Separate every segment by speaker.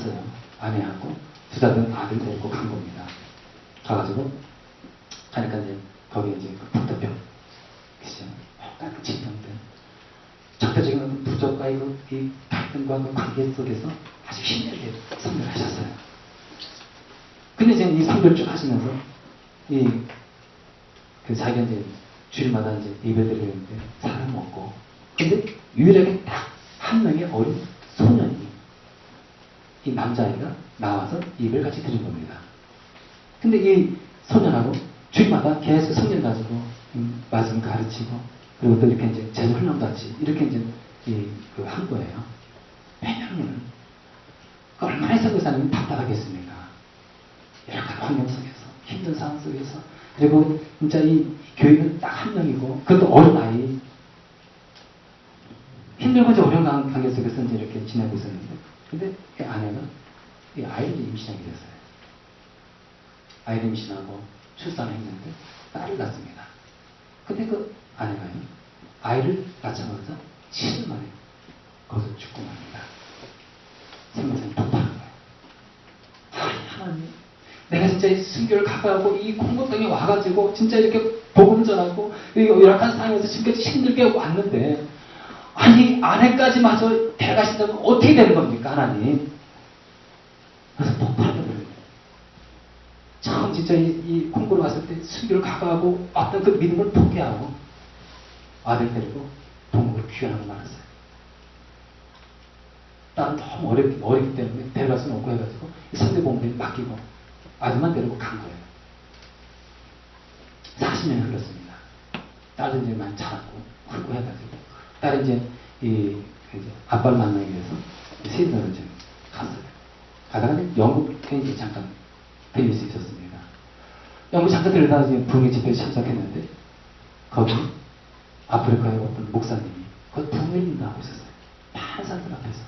Speaker 1: 갔어요. 아내하고 두 다른 아들 데리고 간 겁니다. 가가지고 가니까 이제 거기 이제 그 북도병 계시죠. 그 진정된 적대적인 부족과의 이 갈등과 그 관계 속에서 아주 힘들게 선교를 하셨어요. 근데 이제 이 선교를 쭉 하시면서 그 자기가 이제 주일마다 이제 예배드리는데 사람 없고, 근데 유일하게 딱 한 명의 어린 소년이 이 남자아이가 나와서 예배를 같이 드린 겁니다. 근데 이 소년하고 주일마다 계속 성경 가지고 말씀 가르치고, 그리고 또 이렇게 이제 제자 훈련 같이 이렇게 이제 한 거예요. 왜냐하면 얼마나 선교사님이 답답하겠습니까? 여러 가지 환경 속에서, 힘든 상황 속에서, 그리고 진짜 이 교회는 딱 한 명이고, 그것도 어린 아이, 힘들고 이제 어려운 관계 속에서 이제 이렇게 지내고 있었는데, 근데 이 아내가 이 아이를 임신하게 됐어요. 아이를 임신하고 출산을 했는데 딸을 낳습니다. 근데 그 아내가요, 아이를 낳자마자 7일 만에 거기서 죽고 맙니다. 생명상이 폭발한 거예요. 아니, 하나님, 내가 진짜 이 순교를 가까이하고 이 콩고 땅에 와가지고 진짜 이렇게 복음 전하고 열악한 상황에서 지금까지 힘들게 왔는데, 아니 아내까지 마저 데려가신다면 어떻게 되는 겁니까, 하나님? 그래서 폭발해버려요. 처음 진짜 이 콩고로 갔을 때 순교를 가까이하고 왔던 그 믿음을 포기하고 아들 데리고 동국으로 귀환하고 말았어요. 딸은 너무 어리기 때문에 데려갈 수는 없고 해가지고 선대본부에 맡기고 아들만 데리고 간 거예요. 40년이 흘렀습니다. 딸은 이제 많이 자랐고 크고 해가지고 딸이 이제 아빠를 만나기 위해서 시드니로 이제 갔어요. 가다가 영국에 이제 잠깐 들릴 수 있었습니다. 영국 잠깐 들다가 이제 부흥의 집회에 참석했는데, 거기 아프리카의 어떤 목사님이 그 부흥을 인도하고 있었어요. 많은 사람들 앞에서.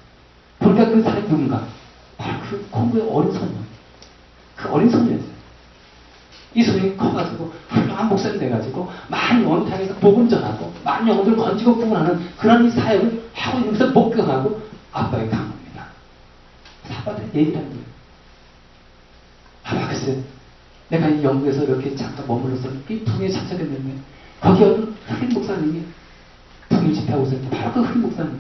Speaker 1: 그러니까 그 사람이 누군가? 바로 그 콩고의 어린 소년. 그 어린 소년이었어요. 이 소년이 커가지고 훌륭한 목사님 돼가지고 많은 영혼을 향해서 복음 전하고 많은 영혼들을 건지고 부흥하는 그런 이 사역을 하고 있는데서 목격하고 아빠에게 간 겁니다. 아빠한테 얘기를 하는 거예요. 아빠, 글쎄 내가 이 영국에서 이렇게 잠깐 머물러서 이 부흥에 참석했는데 거기 어떤 흑인 목사님이 부흥을 집회하고 있을 때 바로 그 흑인 목사님이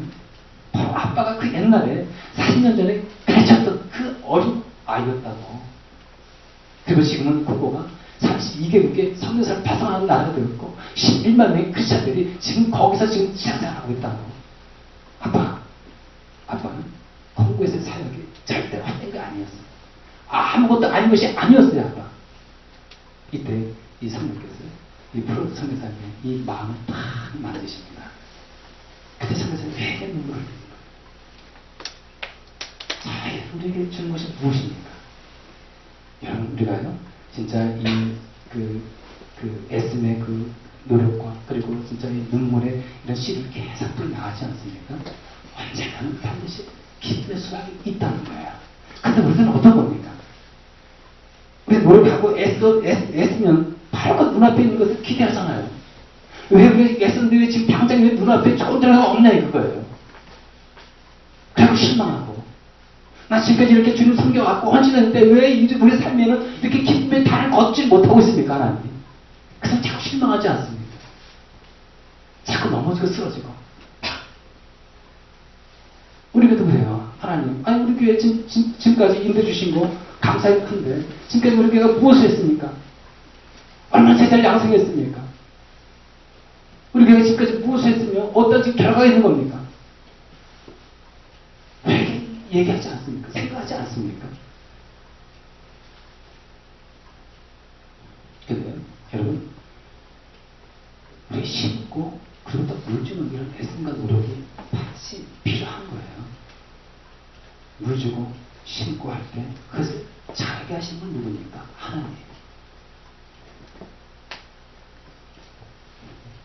Speaker 1: 바로 아빠가 그 옛날에 40년 전에 가르쳤던 그 어린 아이였다고. 그리고 지금은 콩고가 32개국의 선교사를 파송하는 나라가 되었고 11만 명의 크리스찬들이 지금 거기서 지금 신앙생활하고 있다고. 아빠는 콩고에서의 사역이 절대로 헛된 게 아니었어요. 아무것도 아닌 것이 아니었어요, 아빠. 이때 이 성령께서 이 프로드 선교사님의 이 마음을 탁 만드십니다. 그때 선교사님이 왜 눈물을 흘립니까? 자, 우리에게 주는 것이 무엇입니까? 여러분, 우리가요, 진짜 애씀의 그 노력과 그리고 진짜 이 눈물의 이런 씨를 계속 뿌려 나가지 않습니까? 언젠가는 반드시 기쁨의 수확이 있다는 거예요. 근데 우리는 어떤 겁니까? 우리 노력하고 애쓰면 바로 그 눈앞에 있는 것을 기대하잖아요. 왜 애쓰는데 왜 지금 당장 왜 눈앞에 좋은 데가 없냐 이거예요. 그리고 실망하고, 나 지금까지 이렇게 주님 섬겨왔고 헌신했는데 왜 우리 삶에는 이렇게 기쁨의 달을 걷지 못하고 있습니까, 하나님? 그래서 자꾸 실망하지 않습니까? 자꾸 넘어지고 쓰러지고. 우리도 그래요. 하나님, 아니 우리 교회 지금까지 인도 주신 거 감사히 큰데 지금까지 우리 교회가 무엇을 했습니까? 얼마나 제자를 양성했습니까? 우리 교회가 지금까지 무엇을 했으며 어떤 지금 결과가 있는 겁니까? 왜 얘기하지 않습니까? 생각하지 않습니까? 근데 여러분, 우리 심고 그리고 또 물주는 이런 애씀과 노력이 반드시 필요한 거예요. 물 주고 심고 할 때 그것을 자라게 하신 분 누굽니까? 하나님.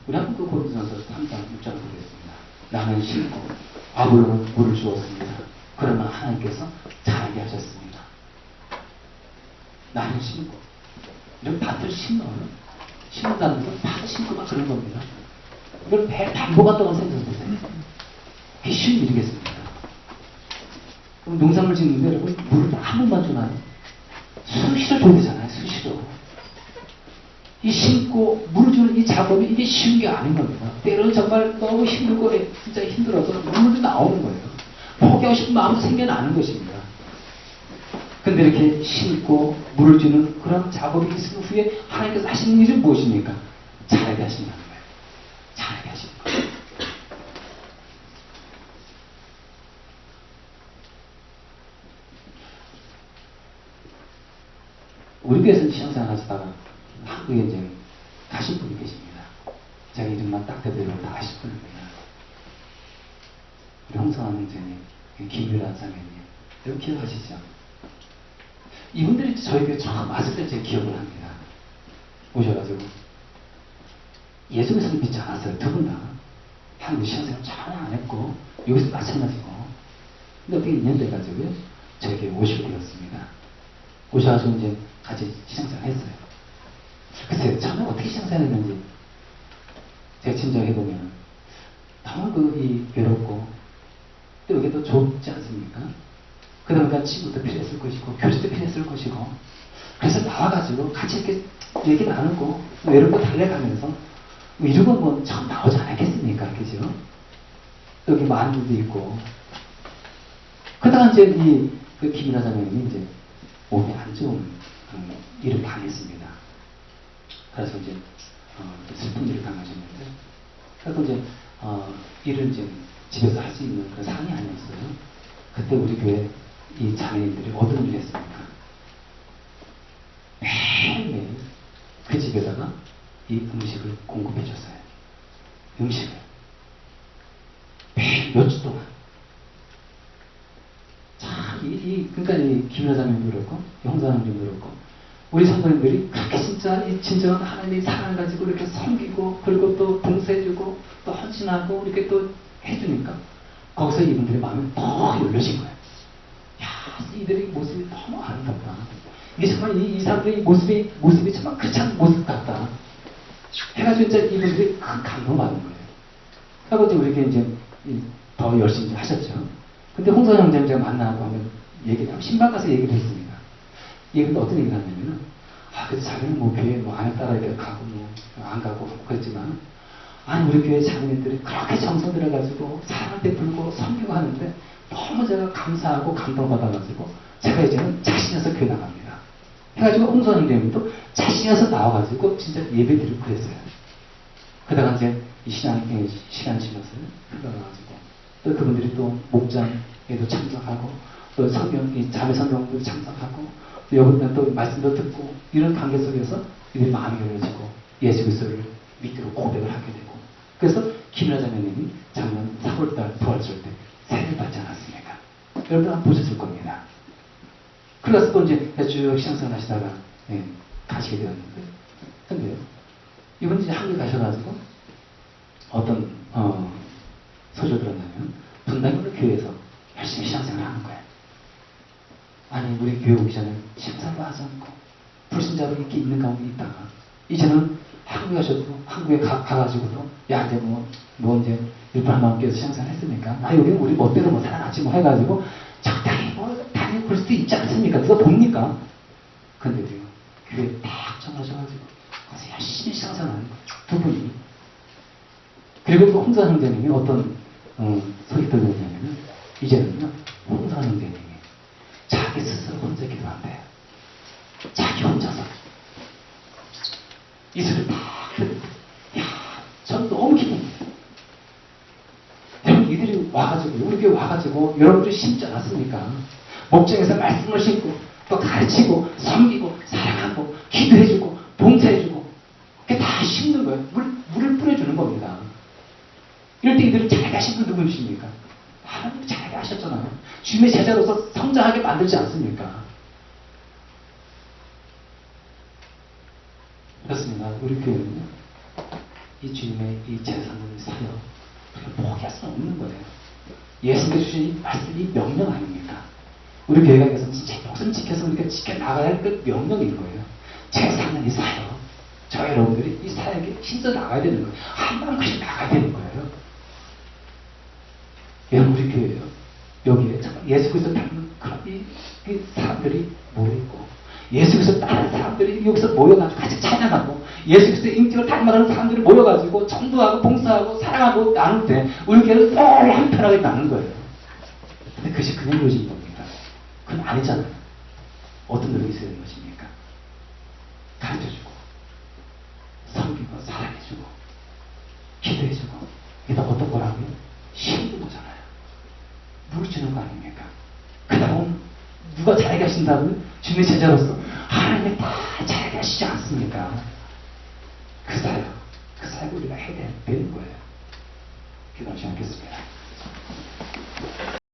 Speaker 1: 우리 한번 그 고린도전서 3장 6절 보겠습니다. 나는 심고 아볼로는 물을 주었습니다. 그러나 하나님께서 자라게 하셨습니다. 나는 심고, 이런 밭을 심는다는 건 밭을 심고 막 그런 겁니다. 이걸 배 담보 같다고 생각해 보세요. 그게 쉬운 일이겠습니까? 그럼 농산물 짓는데 여러분 물을 한 번만 주나요? 수시로 줘야 되잖아요. 수시로. 이 심고 물 주는 이 작업이 이게 쉬운 게 아닌 겁니다. 때로는 정말 너무 힘들고 진짜 힘들어서 눈물도 나오는 거예요. 포기하고 싶은 마음도 생겨나는 것입니다. 근데 이렇게 심고 물을 주는 그런 작업이 있은 후에 하나님께서 하시는 일은 무엇입니까? 자라게 하신다는 거예요. 자라게 하시는 거예요. 우리 교회에서 신앙생활 하시다가 한국에 이제 가신 분이 계십니다. 제가 이름만 딱 대대로 다 아실 분입니다. 우리 홍성환 형제님, 김유란 사모님, 여러분 기억하시죠? 이분들이 저희 교회 처음 왔을 때 제 기억을 합니다. 오셔가지고 예수께서는 믿지 않았어요. 두 분 다. 한국 신앙생활 전혀 안 했고 여기서 마찬가지고. 근데 어떻게 인연돼가지고요 저에게 오시게 되었습니다. 오셔가지고 이제 같이 신앙생활 했어요. 글쎄요, 저는 어떻게 신앙생활 했는지 제가 짐작해보면 너무 외롭고 또 여기 또 좁지 않습니까? 그러니까 친구도 필요했을 것이고 교수도 필요했을 것이고 그래서 나와가지고 같이 이렇게 얘기 나누고 외롭고 달려가면서 뭐 이런 건 처음 나오지 않았겠습니까? 그죠? 여기 많은 분도 있고 그러다가 이제 그 김이나 자매님이 이제 몸이 안 좋은 일을 당했습니다. 그래서 이제 슬픈 일을 당하셨는데 그래서 이제 일을 이제 집에서 할 수 있는 그런 상황이 아니었어요. 그때 우리 교회 이 자매님들이 어떤 일을 했습니까? 매일매일 그 집에다가 이 음식을 공급해 줬어요. 음식을 매일 몇 주 동안. 자, 그러니까 이 김연아 자매님도 그렇고 형사님도 그렇고 우리 성도님들이 그렇게 진짜 이 진정한 하나님의 사랑을 가지고 이렇게 섬기고 그리고 또 봉사해주고 또 헌신하고 이렇게 또 해주니까 거기서 이분들의 마음이 더 열려진 거예요. 야, 이들의 모습이 너무 아름답다. 이게 정말 이 사람들의 모습이 정말 그렇지 않은 모습 같다. 해가지고 이제 이분들이 큰 감동을 받는 거예요. 그래서 우리 이제 더 열심히 하셨죠. 근데 홍선 형제님 제가 만나고 하면 얘기를 신방 가서 얘기를 했습니다. 얘기는 어떤 얘기를 하냐면은 그래서 자기는 뭐 교회 뭐 안에 따라 이렇게 가고 뭐 안 가고 그랬지만 아니 우리 교회 자매님들이 그렇게 정성 들여가지고 사랑을 베풀고 섬기고 하는데 너무 제가 감사하고 감동받아가지고 제가 이제는 자신해서 교회 나갑니다. 해가지고 홍선 형제님도 자신해서 나와가지고 진짜 예배 드리고 그랬어요. 그러다가 이제 이 시간이 지났어요. 흘러가가지고 또 그분들이 또 목장에도 참석하고 또 이 자매 성경도 참석하고 또 여러분들 또 말씀도 듣고 이런 관계 속에서 이들이 마음이 열려지고 예수 그리스도를 믿기로 고백을 하게 되고 그래서 김연아 자매님이 작년 4월달 부활절 때 세례를 받지 않았습니까? 여러분들 한번 보셨을 겁니다. 그래서 또 이제 쭉 신앙생활 하시다가 가시게 되었는데 근데요 이분이 이제 한국에 가셔가지고 어떤 소식을 들었냐면 분당으로 교회에서 열심히 신앙생활을 하는 거예요. 아니 우리 교회 오기 전에 신앙생활도 하지 않고 불신자로 이렇게 있는 가운데 있다가 이제는 한국에 가셔도 한국에 가가지고도 야 이제 뭐 이제 일반 마음께서 신앙생활 했으니까 여기 우리 멋대로 뭐 살아가지 뭐 해가지고 적당히 뭐 당연히 그럴 수도 있지 않습니까? 그거 봅니까? 근데도요 교회에 딱 정하셔가지고 거기서 열심히 신앙생활 하는 거예요. 두 분이. 그리고 또 홍산 형제님이 어떤 소리 들려오냐면은 이제는요 홍산 형제님이 자기 스스로 혼자 기도한대요. 자기 혼자서 이 소리를 딱 야, 전 너무 기쁩니다. 여러분 이들이 와가지고 우리 교회 와가지고 여러분들이 심지 않았습니까? 목장에서 말씀을 심고 또 가르치고 섬기고 사랑하고 기도해주고 봉사해주고 그게 다 심는 거예요. 물을 뿌려주는 겁니다. 이럴 때 이들은 잘게 하신 분 누구십니까? 하나님 잘게 하셨잖아요. 주님의 제자로서 성장하게 만들지 않습니까? 그렇습니다. 우리 교회는요, 이 주님의 이 제사를 사역, 포기할 수는 없는 거예요. 예수님께서 주신 이 말씀이 명령 아닙니까? 우리 교회가 계속 진짜 목숨 지켜서 우리가 지켜나가야 할 그 명령인 거예요. 제사는 이 사역. 저 여러분들이 이 사역에 힘써 나가야 되는 거예요. 한 걸음씩 나가야 되는 거예요. 여러분 우리 교회요. 여기에 예수 그리스도 닮은 그런 이 사람들이 모여있고, 예수 그리스도 다른 사람들이 여기서 모여가지고 같이 찬양하고, 예수 그리스도의 인격을 닮아가는 사람들이 모여가지고 전도하고 봉사하고 사랑하고 나눌 때 우리 교회는 늘 한편하게 나눈 거예요. 근데 그것이 그냥 이루어지는 겁니다. 그건 아니잖아요. 어떤 노력이 있어야 되는 것입니까? 가르쳐주고, 섬기고, 사랑해주고, 기도해주고, 이게 다 어떤 거라고요? 힘든 거잖아요. 물 주는 거 아닙니까? 그러다 보면 누가 잘하게 하신다고요? 주님의 제자로서 하나님이 다 잘하게 하시지 않습니까? 그 사역 우리가 해야 되는 거예요. 기도하시 않겠습니다.